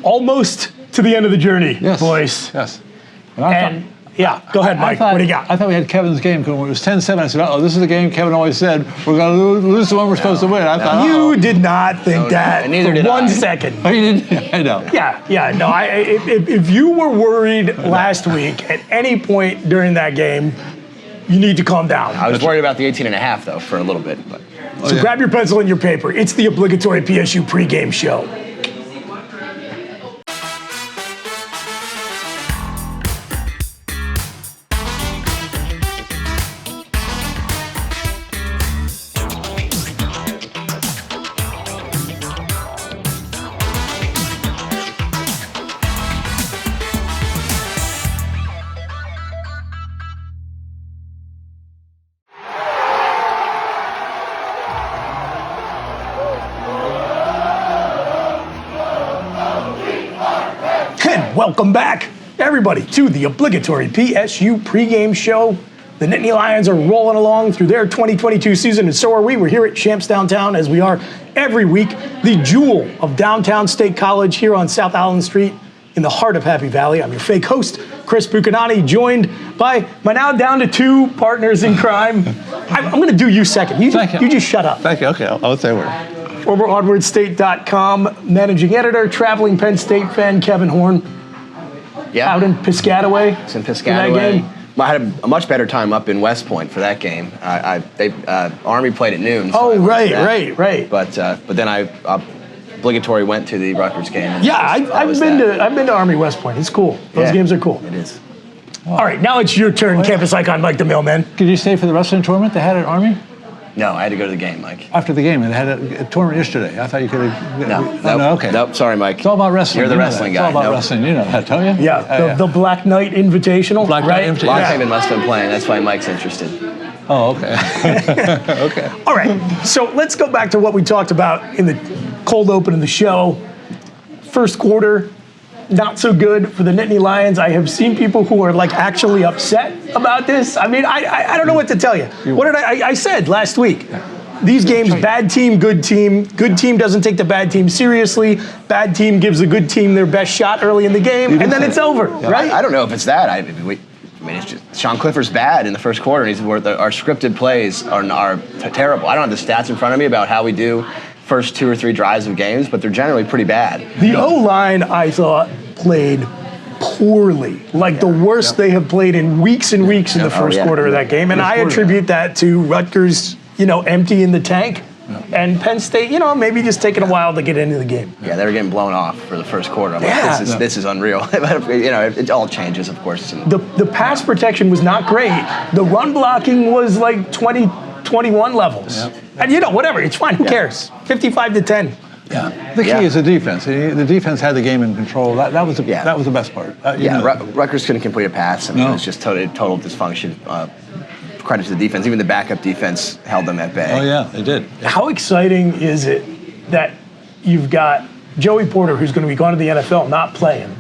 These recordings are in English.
almost to the end of the journey, boys. Yes. Yeah, go ahead, Mike. What do you got? I thought we had Kevin's game because when it was 10-7, I said, oh, this is the game Kevin always said, we're going to lose the one we're supposed to win. I thought, you did not think that and neither for did 1 second. Oh, you didn't? I know. Yeah, no, if you were worried last week at any point during that game, you need to calm down. I was worried about the 18.5, though, for a little bit. But. So grab your pencil and your paper. It's the obligatory PSU pregame show. Welcome back, everybody, to the obligatory PSU pregame show. The Nittany Lions are rolling along through their 2022 season, and so are we. We're here at Champs Downtown, as we are every week, the jewel of downtown State College here on South Allen Street in the heart of Happy Valley. I'm your fake host, Chris Buchignani, joined by my now down to 2 partners in crime. I'm going to do you second. You just shut up. Thank you. Okay, I'll say a word. Former OnwardState.com managing editor, traveling Penn State fan, Kevin Horne. Yeah. Out in Piscataway. It's in Piscataway. I had a much better time up in West Point for that game. Army played at noon. So right. But then I obligatory went to the Rutgers game. Yeah, I've been to Army West Point. It's cool. Those games are cool. It is. All right, now it's your turn, campus icon Mike the Mailman. Did you stay for the wrestling tournament they had at Army? No, I had to go to the game, Mike. After the game, and they had a tournament yesterday. I thought you could have. No, okay. Nope, sorry, Mike. It's all about wrestling. You're the wrestling guy. It's all about wrestling. You know that, don't you? Yeah, the Black Knight Invitational. Black Knight Invitational. Lockhaven must have been playing. That's why Mike's interested. Oh, okay. Okay. All right, so let's go back to what we talked about in the cold open of the show. First quarter, not so good for the Nittany Lions. I have seen people who are like actually upset about this. I mean, I don't know what to tell you. What did I said last week? These games, bad team, good team. Good team doesn't take the bad team seriously. Bad team gives the good team their best shot early in the game, and then it's over, right? I don't know if it's that. I mean, it's just Sean Clifford's bad in the first quarter. And our scripted plays are terrible. I don't have the stats in front of me about how we do first 2 or 3 drives of games, but they're generally pretty bad. The O-line, I thought, played poorly, like the worst they have played in weeks and weeks in the first quarter of that game, and I attribute that to Rutgers, empty in the tank, and Penn State, maybe just taking a while to get into the game. Yeah, they were getting blown off for the first quarter. I'm like, this is unreal. It all changes, of course. The pass protection was not great. The run blocking was like 2021 levels. And whatever, it's fine. Who cares? 55-10. Yeah, the key is the defense. The defense had the game in control. That was the best part. Rutgers couldn't complete a pass. I mean, it was just total dysfunction. Credit to the defense. Even the backup defense held them at bay. Oh yeah, they did. How exciting is it that you've got Joey Porter, who's going to be going to the NFL, not playing,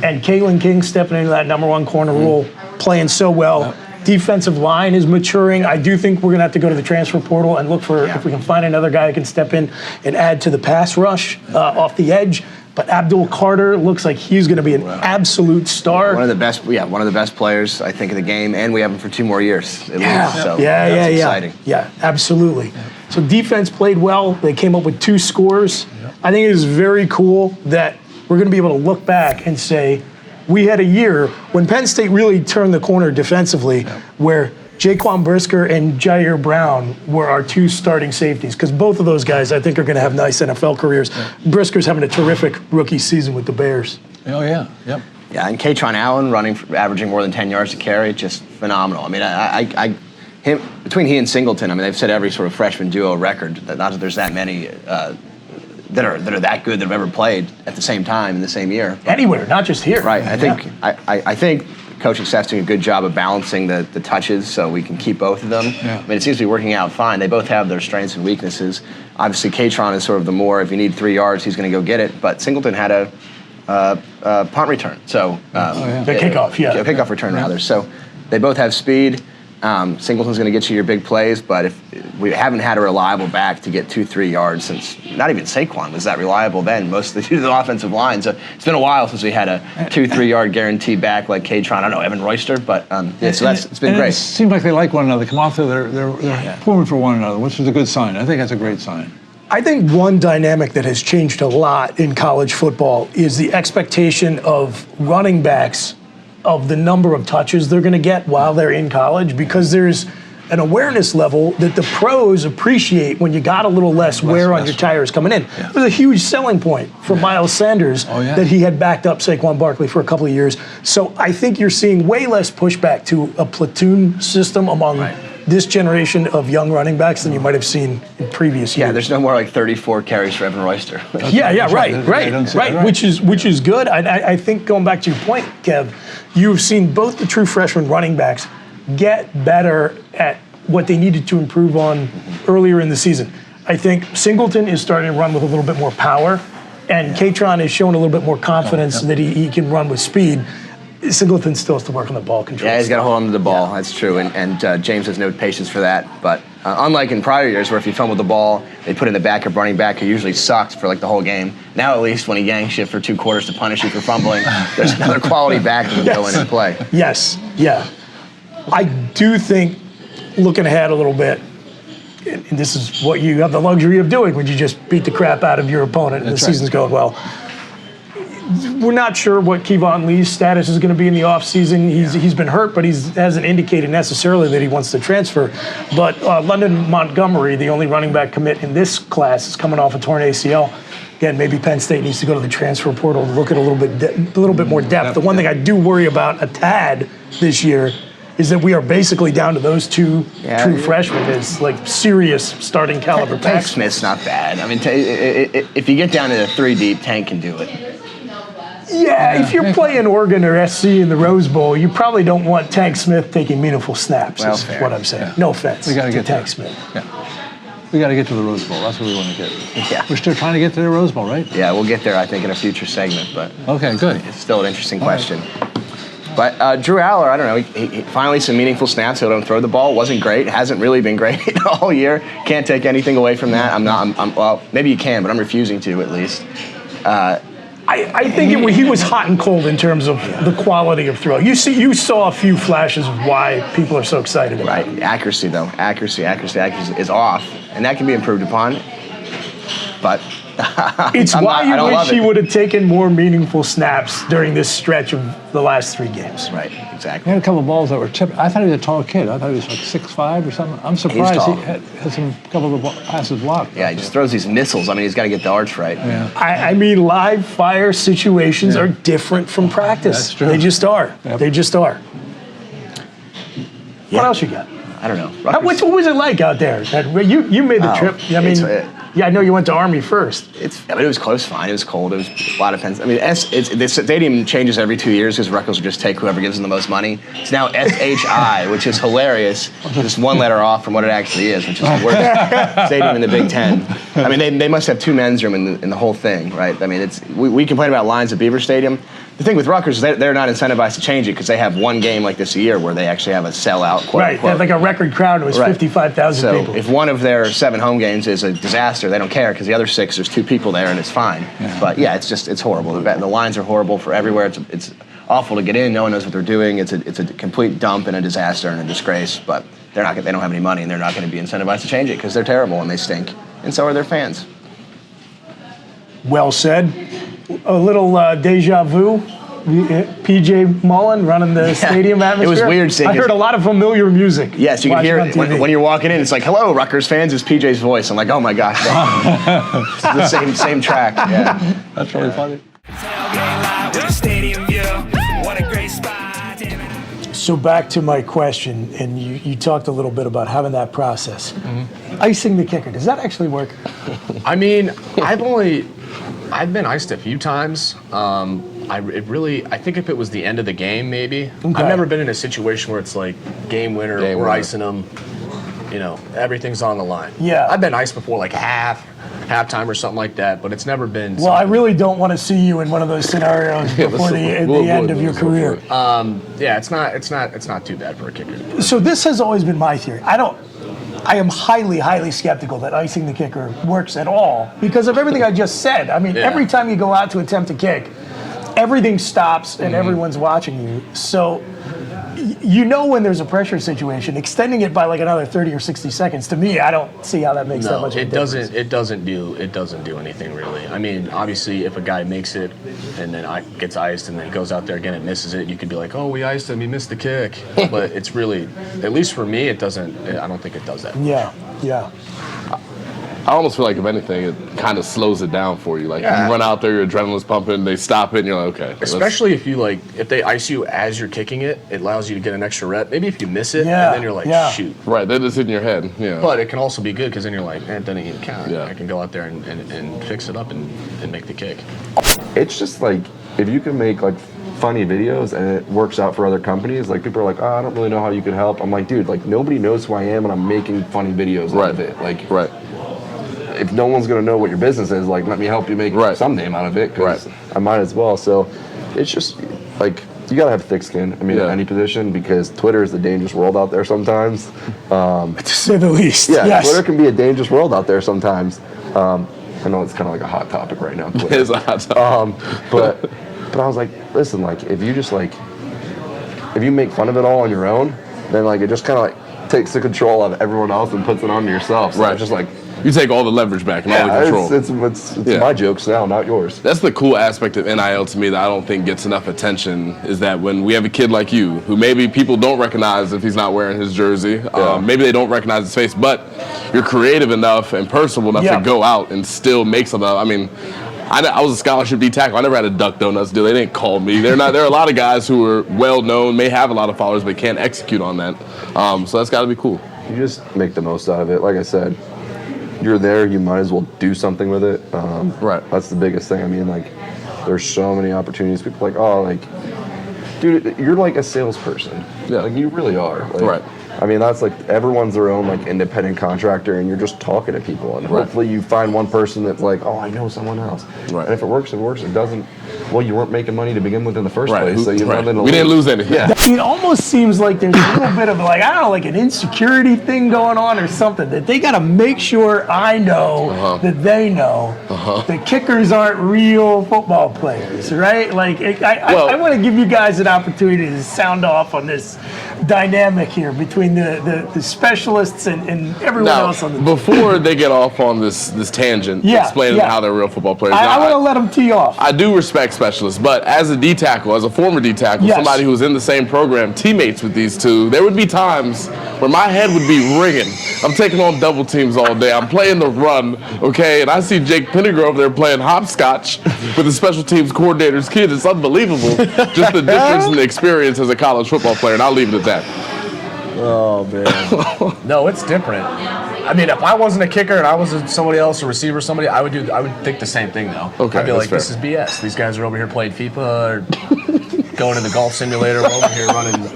and Kalen King stepping into that number 1 corner role, playing so well. Defensive line is maturing. I do think we're going to have to go to the transfer portal and look for if we can find another guy who can step in and add to the pass rush off the edge. But Abdul Carter looks like he's going to be an absolute star. One of the best players, I think, in the game, and we have him for 2 more years at least. So that's exciting. Yeah, absolutely. Yeah. So defense played well. They came up with 2 scores. Yeah. I think it is very cool that we're going to be able to look back and say, we had a year when Penn State really turned the corner defensively, where Jaquan Brisker and Jair Brown were our 2 starting safeties, because both of those guys, I think, are going to have nice NFL careers. Yeah. Brisker's having a terrific rookie season with the Bears. Oh, yeah. Yep. Yeah, and Katron Allen averaging more than 10 yards a carry, just phenomenal. I mean, between he and Singleton, I mean, they've set every sort of freshman duo record. Not that there's that many that are that good that have ever played at the same time in the same year. Anywhere, not just here. Right. I think coaching staff's doing a good job of balancing the touches so we can keep both of them. Yeah. I mean, it seems to be working out fine. They both have their strengths and weaknesses. Obviously, Katron is sort of the more, if you need 3 yards, he's going to go get it. But Singleton had a punt return. So the kickoff, a kickoff return, rather. So they both have speed. Singleton's going to get you your big plays, but if we haven't had a reliable back to get 2-3 yards since, not even Saquon was that reliable then, most of the offensive line. So it's been a while since we had a 2-3 yard guaranteed back like Katron. I don't know, Evan Royster, but so it's been great. It seems like they like one another. They come off there, they're pulling for one another, which is a good sign. I think that's a great sign. I think one dynamic that has changed a lot in college football is the expectation of running backs of the number of touches they're going to get while they're in college, because there's an awareness level that the pros appreciate when you got a little less wear on your tires coming in. It was a huge selling point for Miles Sanders that he had backed up Saquon Barkley for a couple of years. So I think you're seeing way less pushback to a platoon system among this generation of young running backs than you might have seen in previous years. Yeah, there's no more like 34 carries for Evan Royster. Right. Which is good. I think going back to your point, Kev, you've seen both the true freshman running backs get better at what they needed to improve on earlier in the season. I think Singleton is starting to run with a little bit more power, and Katron is showing a little bit more confidence that he can run with speed. Singleton still has to work on the ball control. Yeah, he's got to hold on to the ball. That's true. And James has no patience for that. But unlike in prior years where if you fumbled the ball, they put in the back of running back who usually sucked for like the whole game. Now at least when he yanks you for 2 quarters to punish you for fumbling, there's another quality back that can go in and play. Yes, yeah. I do think, looking ahead a little bit, and this is what you have the luxury of doing when you just beat the crap out of your opponent and the season's going well. We're not sure what Kevon Lee's status is going to be in the offseason. He's been hurt, but he hasn't indicated necessarily that he wants to transfer. But London Montgomery, the only running back commit in this class, is coming off a torn ACL. Again, maybe Penn State needs to go to the transfer portal to look at a little bit more depth. The one thing I do worry about a tad this year is that we are basically down to those two true freshmen as like serious starting caliber Tank backs. Smith's not bad. I mean, if you get down to the 3 deep, Tank can do it. Yeah, if you're playing Oregon or SC in the Rose Bowl, you probably don't want Tank Smith taking meaningful snaps, is what I'm saying. Yeah. No offense to Tank Smith. Yeah. We got to get to the Rose Bowl. That's what we want to get. Yeah. We're still trying to get to the Rose Bowl, right? Yeah, we'll get there, I think, in a future segment. But okay, good. It's still an interesting question. But Drew Aller, I don't know, he finally some meaningful snaps. He'll don't throw the ball. Wasn't great. Hasn't really been great all year. Can't take anything away from that. Well, maybe you can, but I'm refusing to at least. I think he was hot and cold in terms of the quality of throw. You saw a few flashes of why people are so excited about it. Accuracy, though. Accuracy is off, and that can be improved upon. But it's why you wish he would have taken more meaningful snaps during this stretch of the last 3 games. Right, exactly. He had a couple of balls that were tipped. I thought he was a tall kid. I thought he was like 6'5" or something. I'm surprised he had some couple of passes blocked. Yeah, he just throws these missiles. I mean, he's got to get the arch right. Yeah. I mean, live fire situations are different from practice. That's true. They just are. Yep. They just are. What else you got? I don't know. What was it like out there? You made the trip. I mean, I know you went to Army first. It was close, fine. It was cold. It was a lot of Penn. I mean, the stadium changes every 2 years because Rutgers will just take whoever gives them the most money. It's now SHI, which is hilarious. Just 1 letter off from what it actually is, which is the worst stadium in the Big Ten. I mean, they must have 2 men's room in the whole thing, right? I mean, we complain about lines at Beaver Stadium. The thing with Rutgers is they're not incentivized to change it because they have 1 game like this a year where they actually have a sellout, quote unquote. They have like a record crowd. It was 55,000 people. So if one of their 7 home games is a disaster, they don't care because the other 6, there's 2 people there and it's fine. Yeah. But yeah, it's horrible. The lines are horrible for everywhere. It's awful to get in. No one knows what they're doing. It's a complete dump and a disaster and a disgrace. But they don't have any money and they're not going to be incentivized to change it because they're terrible and they stink. And so are their fans. Well said. A little deja vu. PJ Mullen running the stadium atmosphere. It was weird seeing I heard a lot of familiar music. Yes, you can hear it when you're walking in. It's like, hello, Rutgers fans, it's PJ's voice. I'm like, oh my gosh. It's the same track. Yeah. That's really funny. So back to my question, and you talked a little bit about having that process. Icing the kicker, does that actually work? I mean, I've been iced a few times. I think if it was the end of the game, maybe. Okay. I've never been in a situation where it's like game winner, we're icing them. You know, everything's on the line. Yeah. I've been iced before, like half. halftime or something like that. But it's never been. Well, I really don't want to see you in one of those scenarios before the end of your career. Yeah, it's not too bad for a kicker. So this has always been my theory. I am highly, highly skeptical that icing the kicker works at all because of everything I just said. I mean, every time you go out to attempt a kick, everything stops and everyone's watching you. So you know when there's a pressure situation, extending it by like another 30 or 60 seconds, to me, I don't see how that makes that much of a difference. It doesn't do anything really. I mean, obviously, if a guy makes it and then gets iced and then goes out there again and misses it, you could be like, oh, we iced him, he missed the kick. But it's really, at least for me, I don't think it does that. Yeah. I almost feel like, if anything, it kind of slows it down for you. Like, you run out there, your adrenaline's pumping, they stop it, and you're like, okay. Especially if they ice you as you're kicking it, it allows you to get an extra rep. Maybe if you miss it, and then you're like, shoot. Right, then it's in your head. Yeah. But it can also be good because then you're like, it doesn't even count. Yeah. I can go out there and fix it up and make the kick. It's just like, if you can make like funny videos and it works out for other companies, like people are like, oh, I don't really know how you could help. I'm like, dude, like nobody knows who I am and I'm making funny videos out of it. Like, if no one's gonna know what your business is, like let me help you make some name out of it, because I might as well. So it's just like, you gotta have thick skin. I mean, in any position, because Twitter is a dangerous world out there sometimes. To say the least. Yeah, yes. Twitter can be a dangerous world out there sometimes. I know it's kind of like a hot topic right now. Twitter. It is a hot topic. But I was like, listen, like if you make fun of it all on your own, then like it just kind of like takes the control of everyone else and puts it onto yourself. So it's just like, you take all the leverage back and all the control. It's my jokes now, not yours. That's the cool aspect of NIL to me that I don't think gets enough attention, is that when we have a kid like you, who maybe people don't recognize if he's not wearing his jersey, maybe they don't recognize his face, but you're creative enough and personable enough to go out and still make something. I mean, I was a scholarship D tackle. I never had a Duck Donuts deal. They didn't call me. There are a lot of guys who are well known, may have a lot of followers, but can't execute on that. So that's got to be cool. You just make the most out of it. Like I said, you're there, you might as well do something with it. That's the biggest thing. I mean, like, there's so many opportunities. People are like, oh, like, dude, you're like a salesperson. Yeah, like you really are. Like, I mean, that's like, everyone's their own like independent contractor, and you're just talking to people, and hopefully you find one person that's like, oh, I know someone else. And if it works, it works. It doesn't, well, you weren't making money to begin with in the first place, so you we didn't lose anything. It almost seems like there's a little bit of like, I don't know, like an insecurity thing going on or something, that they got to make sure I know that they know that kickers aren't real football players, right? Like, I want to give you guys an opportunity to sound off on this dynamic here between the specialists and everyone else on the team. Before they get off on this tangent, explaining how they're real football players. I want to let them tee off. I do respect specialists, but as a D tackle, as a former D tackle, somebody who was in the same program, teammates with these two, there would be times where my head would be ringing. I'm taking on double teams all day. I'm playing the run, okay, and I see Jake Penninger over there playing hopscotch with the special teams coordinator's kid. It's unbelievable, just the difference in the experience as a college football player, and I'll leave it at that. Oh, man. No, it's different. I mean, if I wasn't a kicker and I was somebody else, a receiver, somebody, I would think the same thing, though. Okay, I'd be like, this is BS. These guys are over here playing FIFA or going in the golf simulator. We're over here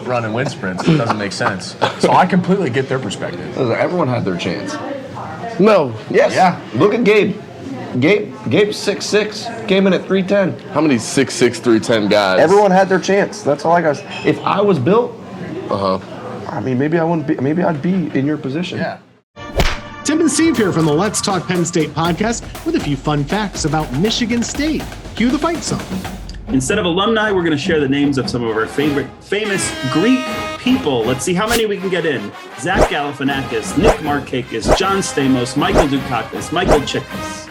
running wind sprints. It doesn't make sense. So I completely get their perspective. Everyone had their chance. No. Yes. Yeah. Look at Gabe. Gabe's 6'6", came in at 310. How many 6'6", 310 guys? Everyone had their chance. That's all I got. If I was built, I mean, maybe I wouldn't be. Maybe I'd be in your position. Yeah. Tim and Steve here from the Let's Talk Penn State podcast with a few fun facts about Michigan State. Cue the fight song. Instead of alumni, we're going to share the names of some of our favorite famous Greek people. Let's see how many we can get in. Zach Galifianakis, Nick Markakis, John Stamos, Michael Dukakis, Michael Chiklis.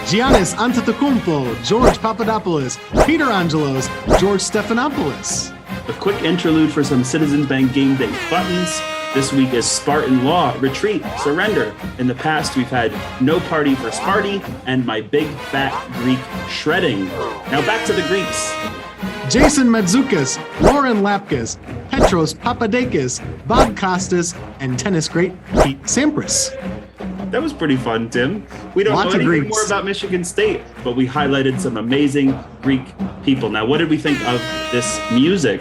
Giannis Antetokounmpo, George Papadopoulos, Peter Angelos, George Stephanopoulos. A quick interlude for some Citizens Bank game day buttons. This week is Spartan Law, Retreat, Surrender. In the past, we've had No Party for Sparty and My Big Fat Greek Shredding. Now back to the Greeks. Jason Medzoukas, Lauren Lapkus, Petros Papadakis, Bob Costas, and tennis great Pete Sampras. That was pretty fun, Tim. We don't know anything more about Michigan State, but we highlighted some amazing Greek people. Now, what did we think of this music?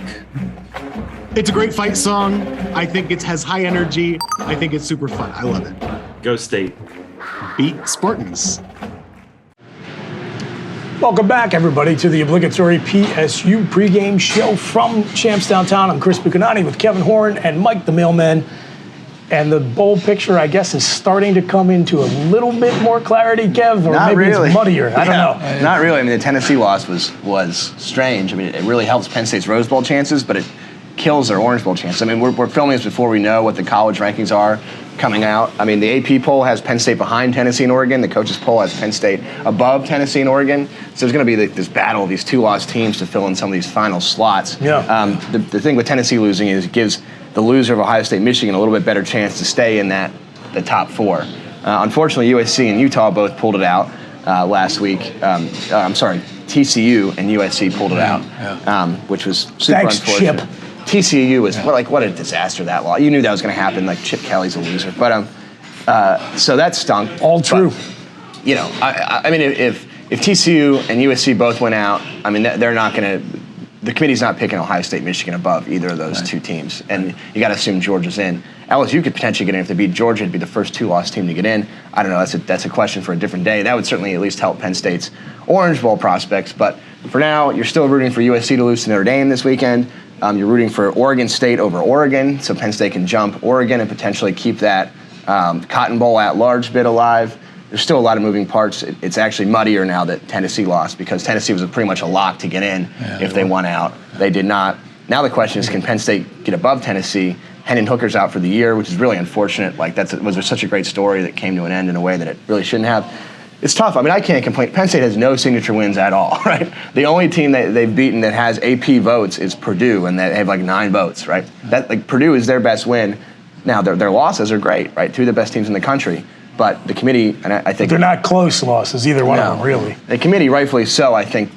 It's a great fight song. I think it has high energy. I think it's super fun. I love it. Go State. beat Spartans. Welcome back, everybody, to the obligatory PSU pregame show from Champs Downtown. I'm Chris Buchignani with Kevin Horne and Mike the Mailman. And the bold picture, I guess, is starting to come into a little bit more clarity, Kev, or Not maybe really. it's muddier. I don't know. Not really. I mean, the Tennessee loss was strange. I mean, it really helps Penn State's Rose Bowl chances, but it kills their Orange Bowl chances. I mean, we're filming this before we know what the college rankings are coming out. I mean, the AP poll has Penn State behind Tennessee and Oregon. The coaches poll has Penn State above Tennessee and Oregon. So there's going to be this battle of these two lost teams to fill in some of these final slots. Yeah. The thing with Tennessee losing is it gives the loser of Ohio State, Michigan a little bit better chance to stay in the top four. Unfortunately, USC and Utah both pulled it out last week. TCU and USC pulled it out, which was super unfortunate. Chip. TCU was what a disaster that loss. You knew that was going to happen. Like Chip Kelly's a loser, but so that stunk. All true. But, I mean, if TCU and USC both went out, I mean, they're not going to. The committee's not picking Ohio State, Michigan above either of those two teams, and you got to assume Georgia's in. LSU could potentially get in if they beat Georgia. It'd be the first two-loss team to get in. I don't know. That's a question for a different day. That would certainly at least help Penn State's Orange Bowl prospects. But for now, you're still rooting for USC to lose to Notre Dame this weekend. You're rooting for Oregon State over Oregon, so Penn State can jump Oregon and potentially keep that Cotton Bowl at-large bid alive. There's still a lot of moving parts. It's actually muddier now that Tennessee lost because Tennessee was pretty much a lock to get in if they won out. They did not. Now the question is, can Penn State get above Tennessee? Hendon Hooker's out for the year, which is really unfortunate. Like was such a great story that came to an end in a way that it really shouldn't have. It's tough. I mean, I can't complain. Penn State has no signature wins at all, right? The only team that they've beaten that has AP votes is Purdue, and they have like 9 votes, right? Purdue is their best win. Now their losses are great, right? 2 of the best teams in the country. But the committee, and I think they're not close losses, either one of them, really. The committee, rightfully so, I think,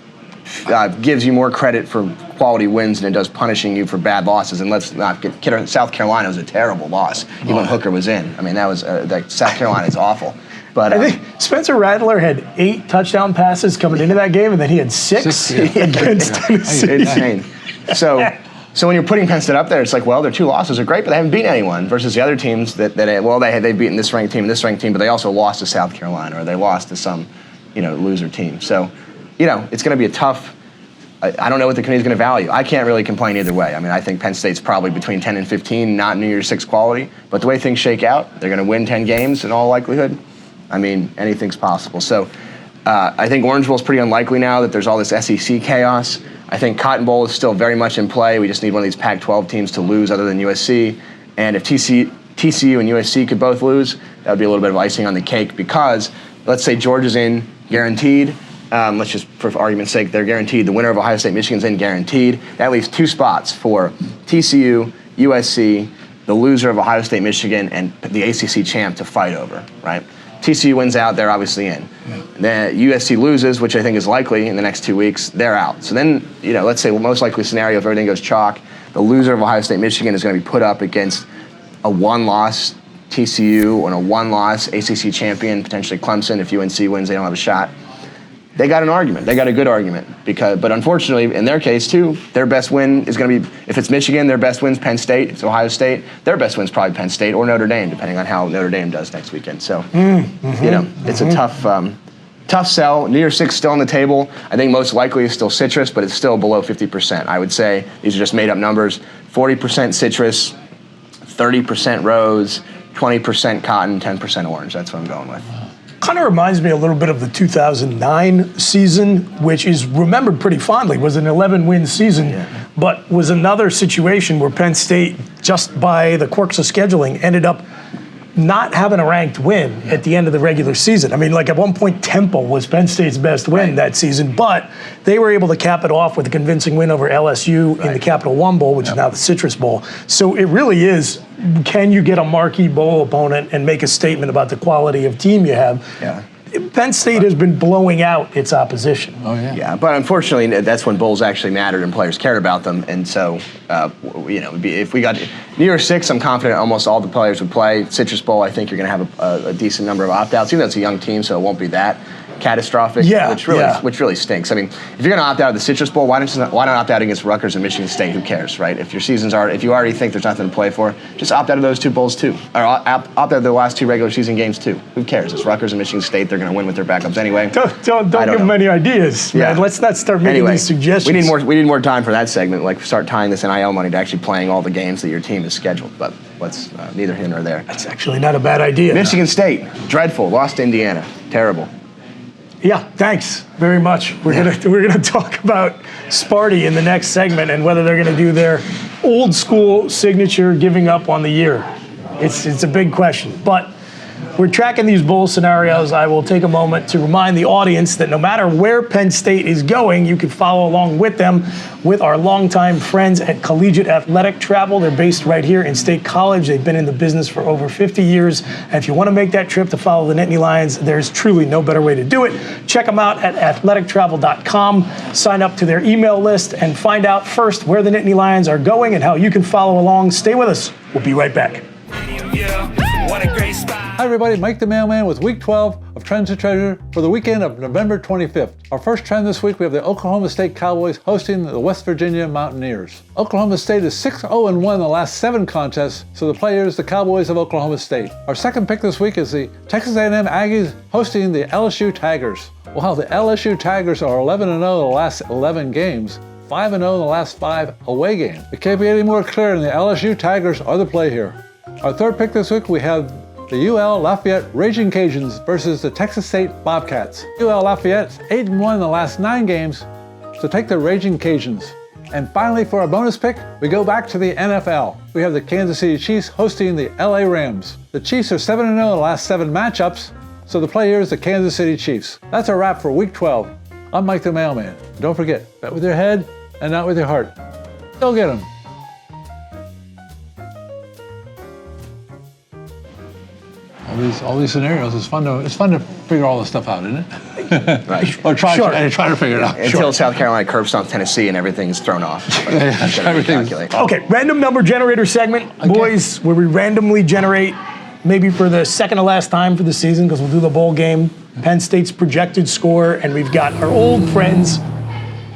gives you more credit for quality wins than it does punishing you for bad losses. And let's not get South Carolina was a terrible loss, even when Hooker was in. I mean, that was South Carolina is awful. But I think Spencer Rattler had 8 touchdown passes coming into that game, and then he had 6 against Tennessee. Insane. So when you're putting Penn State up there, it's like, well, their 2 losses are great, but they haven't beaten anyone. Versus the other teams they've beaten this ranked team and this ranked team, but they also lost to South Carolina or they lost to some, loser team. So, it's going to be a tough. I don't know what the committee's going to value. I can't really complain either way. I mean, I think Penn State's probably between 10 and 15, not New Year's 6 quality. But the way things shake out, they're going to win 10 games in all likelihood. I mean, anything's possible. So I think Orange Bowl's pretty unlikely now that there's all this SEC chaos. I think Cotton Bowl is still very much in play. We just need one of these Pac-12 teams to lose other than USC. And if TCU and USC could both lose, that would be a little bit of icing on the cake because let's say Georgia's in guaranteed. Let's just, for argument's sake, they're guaranteed. The winner of Ohio State, Michigan's in guaranteed. That leaves 2 spots for TCU, USC, the loser of Ohio State, Michigan, and the ACC champ to fight over, right? TCU wins out, they're obviously in. Yeah. Then USC loses, which I think is likely in the next 2 weeks, they're out. So then, let's say the most likely scenario if everything goes chalk, the loser of Ohio State, Michigan is going to be put up against a 1-loss TCU and a 1-loss ACC champion, potentially Clemson. If UNC wins, they don't have a shot. They got an argument. They got a good argument. But unfortunately, in their case, too, their best win is going to be, if it's Michigan, their best win's Penn State. If it's Ohio State, their best win's probably Penn State or Notre Dame, depending on how Notre Dame does next weekend. So, it's a tough sell. New Year's 6 still on the table. I think most likely is still citrus, but it's still below 50%. I would say these are just made-up numbers. 40% citrus, 30% rose, 20% cotton, 10% orange. That's what I'm going with. Kind of reminds me a little bit of the 2009 season, which is remembered pretty fondly. It was an 11-win season, but was another situation where Penn State, just by the quirks of scheduling, ended up not having a ranked win at the end of the regular season. I mean, like at one point, Temple was Penn State's best win that season, but they were able to cap it off with a convincing win over LSU in the Capital One Bowl, which is now the Citrus Bowl. So it really is, can you get a marquee bowl opponent and make a statement about the quality of team you have? Yeah. Penn State has been blowing out its opposition. Oh, yeah. Yeah, but unfortunately, that's when bowls actually mattered and players cared about them. And so, if we got New Year's 6, I'm confident almost all the players would play. Citrus Bowl, I think you're going to have a decent number of opt-outs. Even though it's a young team, so it won't be that catastrophic, Yeah, which really stinks. I mean, if you're going to opt out of the Citrus Bowl, why not opt out against Rutgers and Michigan State? Who cares, right? If you already think there's nothing to play for, just opt out of those two bowls too, or opt out of the last two regular season games too. Who cares? It's Rutgers and Michigan State. They're going to win with their backups anyway. Don't give them any ideas, man. Let's not start making these suggestions. We need more time for that segment. Like start tying this NIL money to actually playing all the games that your team is scheduled. But let's neither here nor there. That's actually not a bad idea. Michigan State, dreadful. Lost to Indiana. Terrible. Yeah, thanks very much. We're gonna talk about Sparty in the next segment and whether they're gonna do their old school signature giving up on the year. It's a big question, but we're tracking these bowl scenarios. I will take a moment to remind the audience that no matter where Penn State is going, you can follow along with them with our longtime friends at Collegiate Athletic Travel. They're based right here in State College. They've been in the business for over 50 years. And if you want to make that trip to follow the Nittany Lions, there's truly no better way to do it. Check them out at athletictravel.com. Sign up to their email list and find out first where the Nittany Lions are going and how you can follow along. Stay with us. We'll be right back. What a great spot. Hi everybody, Mike the Mailman with Week 12 of Trends to Treasure for the weekend of November 25th. Our first trend this week, we have the Oklahoma State Cowboys hosting the West Virginia Mountaineers. Oklahoma State is 6-0-1 in the last 7 contests, so the players, the Cowboys of Oklahoma State. Our second pick this week is the Texas A&M Aggies hosting the LSU Tigers. Wow, the LSU Tigers are 11-0 in the last 11 games. 5-0 in the last 5 away games. It can't be any more clear than the LSU Tigers are the play here. Our third pick this week, we have the UL Lafayette Raging Cajuns versus the Texas State Bobcats. UL Lafayette's 8-1 in the last 9 games, so take the Raging Cajuns. And finally, for our bonus pick, we go back to the NFL. We have the Kansas City Chiefs hosting the LA Rams. The Chiefs are 7-0 in the last 7 matchups, so the play here is the Kansas City Chiefs. That's a wrap for Week 12. I'm Mike the Mailman. Don't forget, bet with your head and not with your heart. Go get 'em. All these scenarios. It's fun to figure all this stuff out, isn't it? Right. Or try to figure it out. Until South Carolina curb stomps Tennessee and everything's thrown off. Okay, random number generator segment, boys, where we randomly generate, maybe for the second to last time for the season, because we'll do the bowl game, Penn State's projected score, and we've got our old friends,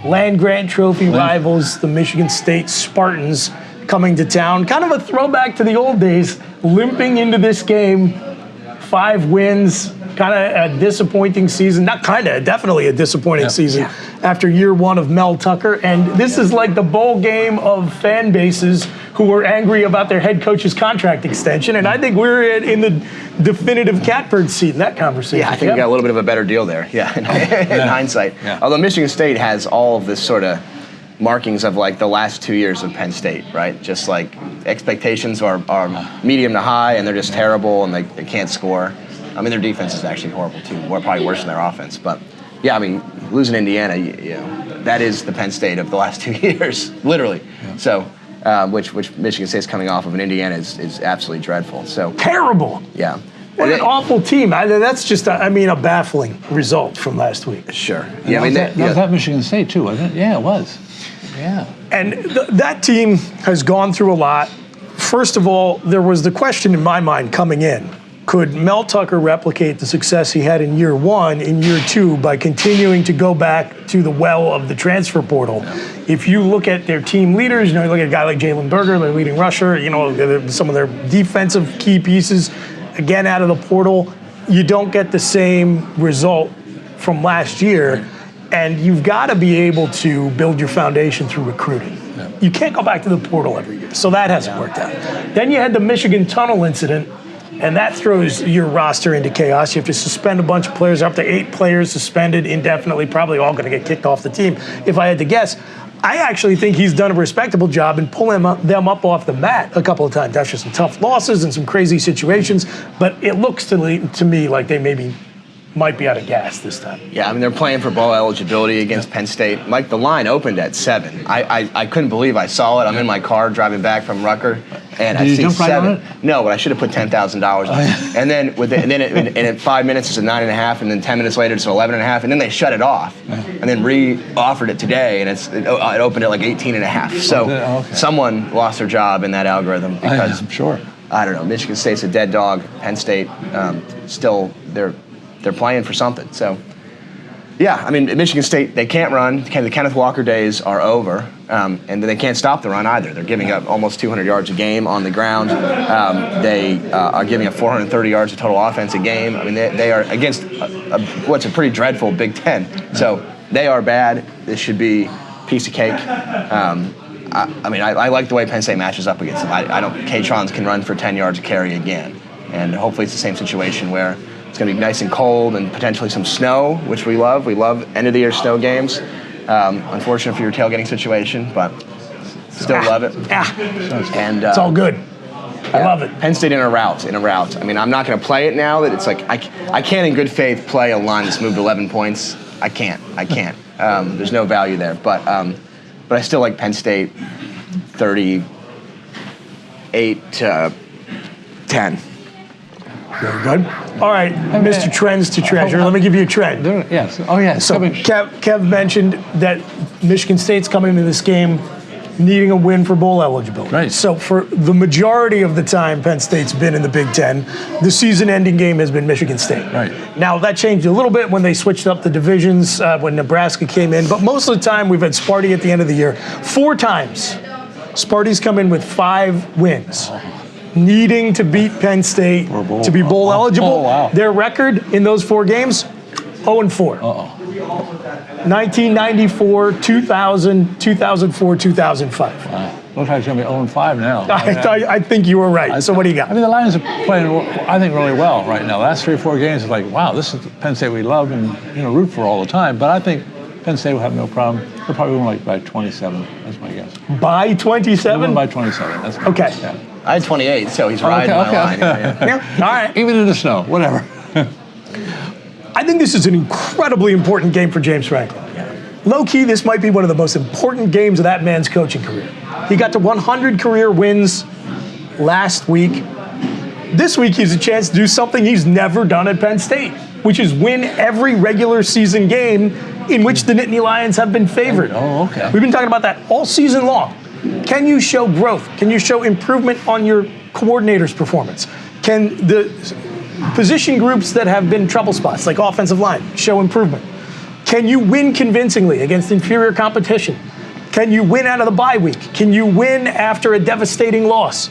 Land Grant Trophy rivals, the Michigan State Spartans, coming to town. Kind of a throwback to the old days, limping into this game. 5 wins, kind of a disappointing season. Not kind of, definitely a disappointing season after year 1 of Mel Tucker. And this is like the bowl game of fan bases who were angry about their head coach's contract extension. And I think we're in the definitive catbird seat in that conversation. Yeah, I think we got a little bit of a better deal there. Yeah, in hindsight. Yeah. Although Michigan State has all of this sort of markings of like the last 2 years of Penn State, right? Just like expectations are medium to high, and they're just terrible, and they can't score. I mean, their defense is actually horrible too, probably worse than their offense. But yeah, I mean, losing Indiana, you know, that is the Penn State of the last 2 years, literally. Yeah. So, which Michigan State's coming off of, and Indiana is absolutely dreadful. So terrible. Yeah. What an awful team. That's just, a baffling result from last week. Sure. Yeah, that was at Michigan State too, wasn't it? Yeah, it was. Yeah. And that team has gone through a lot. First of all, there was the question in my mind coming in. Could Mel Tucker replicate the success he had in year 1 in year 2 by continuing to go back to the well of the transfer portal? Yeah. If you look at their team leaders, you look at a guy like Jalen Berger, their leading rusher, some of their defensive key pieces, again, out of the portal, you don't get the same result from last year. And you've got to be able to build your foundation through recruiting. Yeah. You can't go back to the portal every year. So that hasn't worked out. Then you had the Michigan Tunnel incident, and that throws your roster into chaos. You have to suspend a bunch of players, up to 8 players suspended indefinitely, probably all going to get kicked off the team, if I had to guess. I actually think he's done a respectable job in pulling them up off the mat a couple of times after some tough losses and some crazy situations. But it looks to me like they might be out of gas this time. Yeah, I mean, they're playing for bowl eligibility against Penn State. Mike, the line opened at 7. I couldn't believe I saw it. I'm in my car driving back from Rutgers, and I see 7. No, but I should have put $10,000 on it. And then in 5 minutes it's a 9.5, and then 10 minutes later it's an 11.5, and then they shut it off, and then re-offered it today, and it opened at like 18.5. So someone lost their job in that algorithm because I'm sure. I don't know. Michigan State's a dead dog. Penn State still they're playing for something. So Yeah, I mean, at Michigan State, they can't run. The Kenneth Walker days are over, and they can't stop the run either. They're giving up almost 200 yards a game on the ground. They are giving up 430 yards of total offense a game. I mean, they are against what's a pretty dreadful Big Ten. So they are bad. This should be a piece of cake. I like the way Penn State matches up against them. I don't. K-Trons can run for 10 yards a carry again, and hopefully it's the same situation where it's going to be nice and cold and potentially some snow, which we love. We love end-of-the-year snow games. Unfortunate for your tailgating situation, but still love it. And it's all good. I love it. Penn State in a rout. I mean, I'm not going to play it now that it's like I can't in good faith play a line that's moved 11 points. I can't. There's no value there. But I still like Penn State 38-10. Very good. All right, Mr. Trends to Treasure. Let me give you a trend. Yes. Oh, yes. So Kev mentioned that Michigan State's coming into this game needing a win for bowl eligibility. Right. So for the majority of the time Penn State's been in the Big Ten, the season-ending game has been Michigan State. Right. Now, that changed a little bit when they switched up the divisions when Nebraska came in, but most of the time we've had Sparty at the end of the year. 4 times, Sparty's come in with 5 wins. Needing to beat Penn State to be bowl eligible. Oh, wow. Their record in those 4 games, 0-4. 1994, 2000, 2004, 2005. Wow. Looks like it's going to be 0-5 now. I think you were right. So what do you got? I mean, the Lions are playing, I think, really well right now. The last 3 or 4 games is like, wow, this is the Penn State we love and root for all the time. But I think Penn State will have no problem. They'll probably win by 27. That's my guess. By 27? They'll win by 27. That's my guess. Yeah. I had 28, so he's riding my line. Yeah. All right. Even in the snow, whatever. I think this is an incredibly important game for James Franklin. Low-key, this might be one of the most important games of that man's coaching career. He got to 100 career wins last week. This week, he has a chance to do something he's never done at Penn State, which is win every regular season game in which the Nittany Lions have been favored. Oh, okay. We've been talking about that all season long. Can you show growth? Can you show improvement on your coordinator's performance? Can the position groups that have been trouble spots, like offensive line, show improvement? Can you win convincingly against inferior competition? Can you win out of the bye week? Can you win after a devastating loss?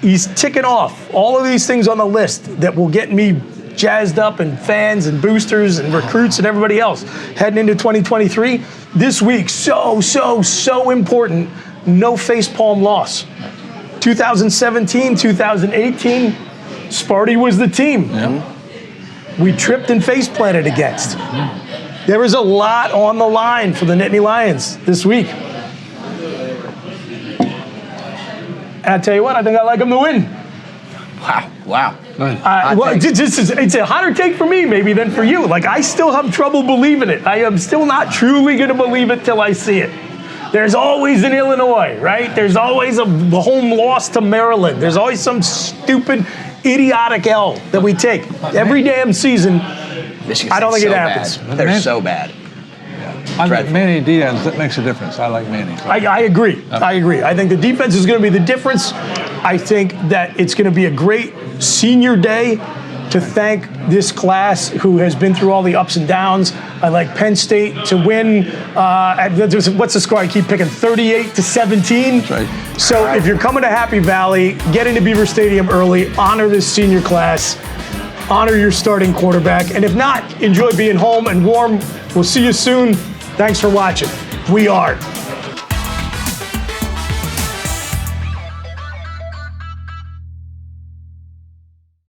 He's ticking off all of these things on the list that will get me jazzed up, and fans and boosters and recruits and everybody else heading into 2023. This week, so important. No facepalm loss. 2017, 2018, Sparty was the team. We tripped and face planted against. There was a lot on the line for the Nittany Lions this week. And I tell you what, I think I like them to win. Wow. It's a hotter take for me maybe than for you. Like, I still have trouble believing it. I am still not truly going to believe it till I see it. There's always an Illinois, right? There's always a home loss to Maryland. There's always some stupid, idiotic L that we take every damn season. I don't think it happens. They're so bad. I think Manny Diaz, that makes a difference. I like Manny. I agree. I think the defense is going to be the difference. I think that it's going to be a great senior day to thank this class who has been through all the ups and downs. I like Penn State to win. What's the score? I keep picking 38-17. That's right. So if you're coming to Happy Valley, get into Beaver Stadium early, honor this senior class, honor your starting quarterback, and if not, enjoy being home and warm. We'll see you soon. Thanks for watching. We are